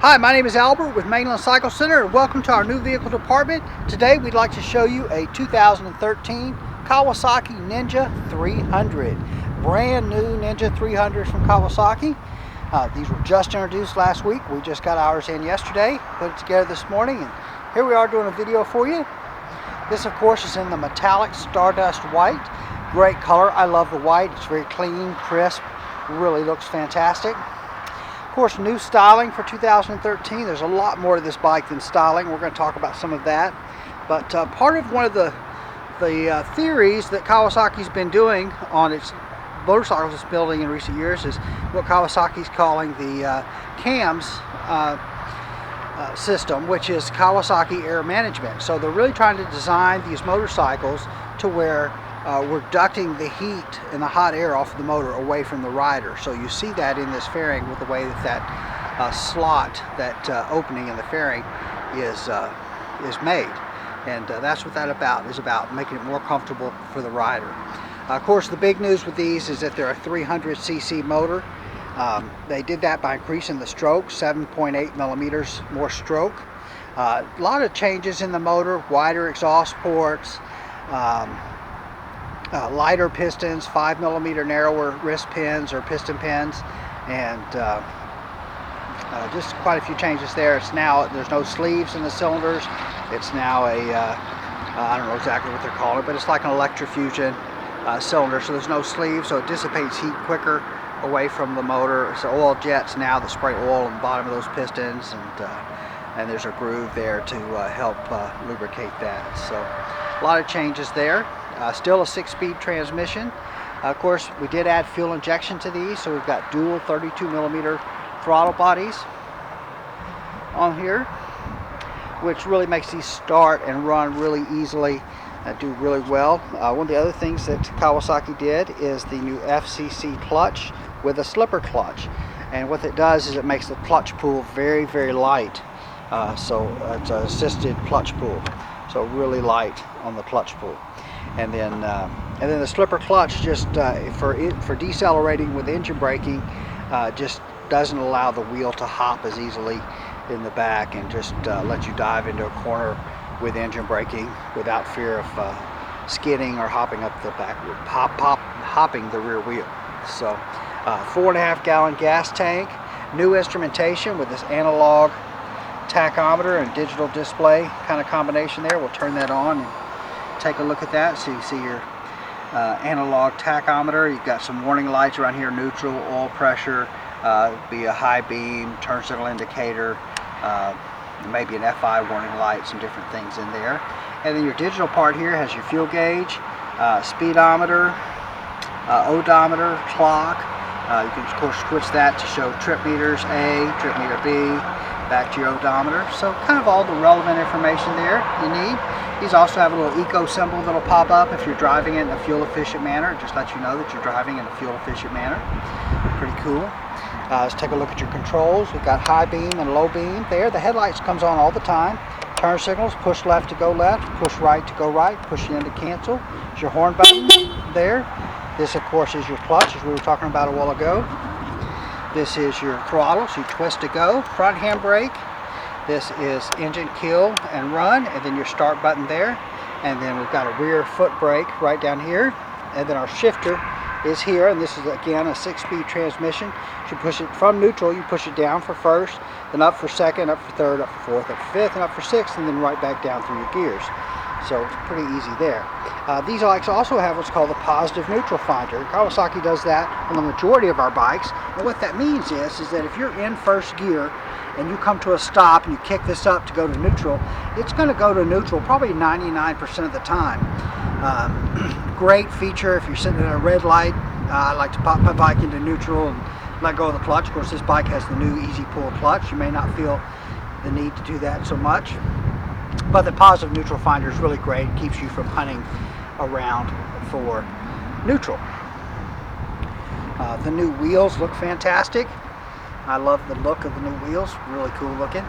Hi, my name is Albert with Mainland Cycle Center, and welcome to our new vehicle department. Today we'd like to show you a 2013 Kawasaki Ninja 300. Brand new Ninja 300s from Kawasaki. These were just introduced last week. We just got ours in yesterday, put it together this morning, and here we are doing a video for you. This of course is in the metallic Stardust white. Great color. I love the white. It's very clean, crisp, really looks fantastic. Of course, new styling for 2013. There's a lot more to this bike than styling. We're going to talk about some of that. But part of one of the theories that Kawasaki's been doing on its motorcycles it's building in recent years is what Kawasaki's calling the CAMS system, which is Kawasaki Air Management. So they're really trying to design these motorcycles to where we're ducting the heat and the hot air off the motor away from the rider. So you see that in this fairing with the way that slot, that opening in the fairing is made. And that's what that is about, making it more comfortable for the rider. Of course, the big news with these is that they're a 300cc motor. They did that by increasing the stroke, 7.8 millimeters more stroke. A lot of changes in the motor, wider exhaust ports, lighter pistons, 5 millimeter narrower wrist pins or piston pins, and just quite a few changes there. It's now, there's no sleeves in the cylinders. It's now a, I don't know exactly what they're calling it, but it's like an electrofusion cylinder, so there's no sleeves, so it dissipates heat quicker away from the motor. It's oil jets now that spray oil on the bottom of those pistons, and there's a groove there to help lubricate that. So a lot of changes there. Still a 6-speed transmission. Of course, we did add fuel injection to these, so we've got dual 32 millimeter throttle bodies on here, which really makes these start and run really easily, do really well. One of the other things that Kawasaki did is the new FCC clutch with a slipper clutch, and what it does is it makes the clutch pull very, very light. So it's an assisted clutch pull, so really light on the clutch pull. And then the slipper clutch, just for decelerating with engine braking, just doesn't allow the wheel to hop as easily in the back, and just lets you dive into a corner with engine braking without fear of skidding or hopping up the back, hopping the rear wheel. So 4.5 gallon gas tank, new instrumentation with this analog tachometer and digital display kind of combination there. We'll turn that on and take a look at that, so you see your analog tachometer. You've got some warning lights around here: neutral, oil pressure, be a high beam, turn signal indicator, maybe an FI warning light, some different things in there. And then your digital part here has your fuel gauge, speedometer, odometer, clock. You can of course switch that to show trip meters A, trip meter B, back to your odometer. So kind of all the relevant information there you need. These also have a little eco symbol that'll pop up if you're driving it in a fuel efficient manner. It just lets you know that you're driving in a fuel efficient manner. Pretty cool. Let's take a look at your controls. We've got high beam and low beam there. The headlights comes on all the time. Turn signals, push left to go left, push right to go right, push in to cancel. There's your horn button there. This of course is your clutch, as we were talking about a while ago. This is your throttle, so you twist to go. Front handbrake. This is engine kill and run, and then your start button there. And then we've got a rear foot brake right down here. And then our shifter is here, and this is again a 6-speed transmission. You push it from neutral, you push it down for first, then up for second, up for third, up for fourth, up for fifth, and up for sixth, and then right back down through your gears. So pretty easy there. These bikes also have what's called the positive neutral finder. Kawasaki does that on the majority of our bikes. And what that means is that if you're in first gear and you come to a stop and you kick this up to go to neutral, it's going to go to neutral probably 99% of the time. Great feature if you're sitting at a red light. I like to pop my bike into neutral and let go of the clutch. Of course, this bike has the new easy pull clutch. You may not feel the need to do that so much, but the positive neutral finder is really great. It keeps you from hunting around for neutral. The new wheels look fantastic. I love the look of the new wheels, really cool looking.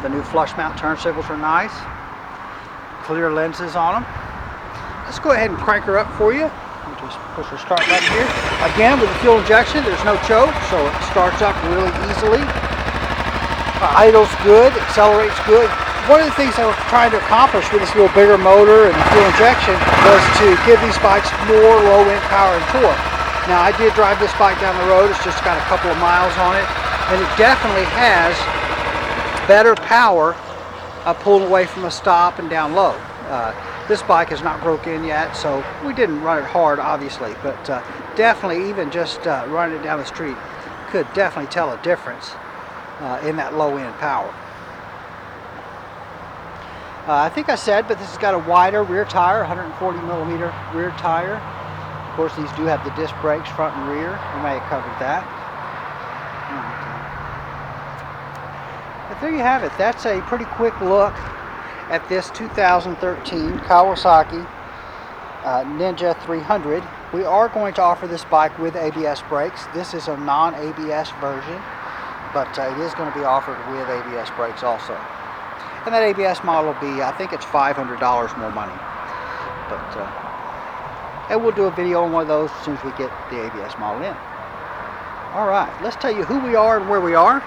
The new flush mount turn signals are nice. Clear lenses on them. Let's go ahead and crank her up for you. We'll just push the start button here. Again, with the fuel injection, there's no choke, so it starts up really easily. idles good, accelerates good. One of the things I was trying to accomplish with this little bigger motor and the fuel injection was to give these bikes more low-end power and torque. Now I did drive this bike down the road, it's just got a couple of miles on it, and it definitely has better power pulling away from a stop and down low. This bike is not broke in yet, so we didn't run it hard obviously, but definitely even just running it down the street could definitely tell a difference in that low end power. I think I said, but this has got a wider rear tire, 140 millimeter rear tire. Of course, these do have the disc brakes front and rear. We may have covered that. But there you have it. That's a pretty quick look at this 2013 Kawasaki Ninja 300. We are going to offer this bike with ABS brakes. This is a non-ABS version, but it is going to be offered with ABS brakes also. And that ABS model will be, I think it's $500 more money. But and we'll do a video on one of those as soon as we get the ABS model in. Alright, let's tell you who we are and where we are.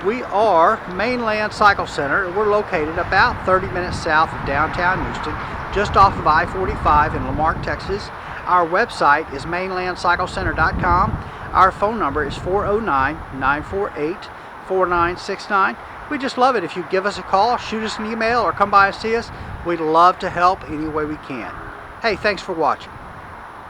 We are Mainland Cycle Center. We're located about 30 minutes south of downtown Houston, just off of I-45 in LaMarque, Texas. Our website is mainlandcyclecenter.com. Our phone number is 409-948-4969. We'd just love it if you'd give us a call, shoot us an email, or come by and see us. We'd love to help any way we can. Hey, thanks for watching.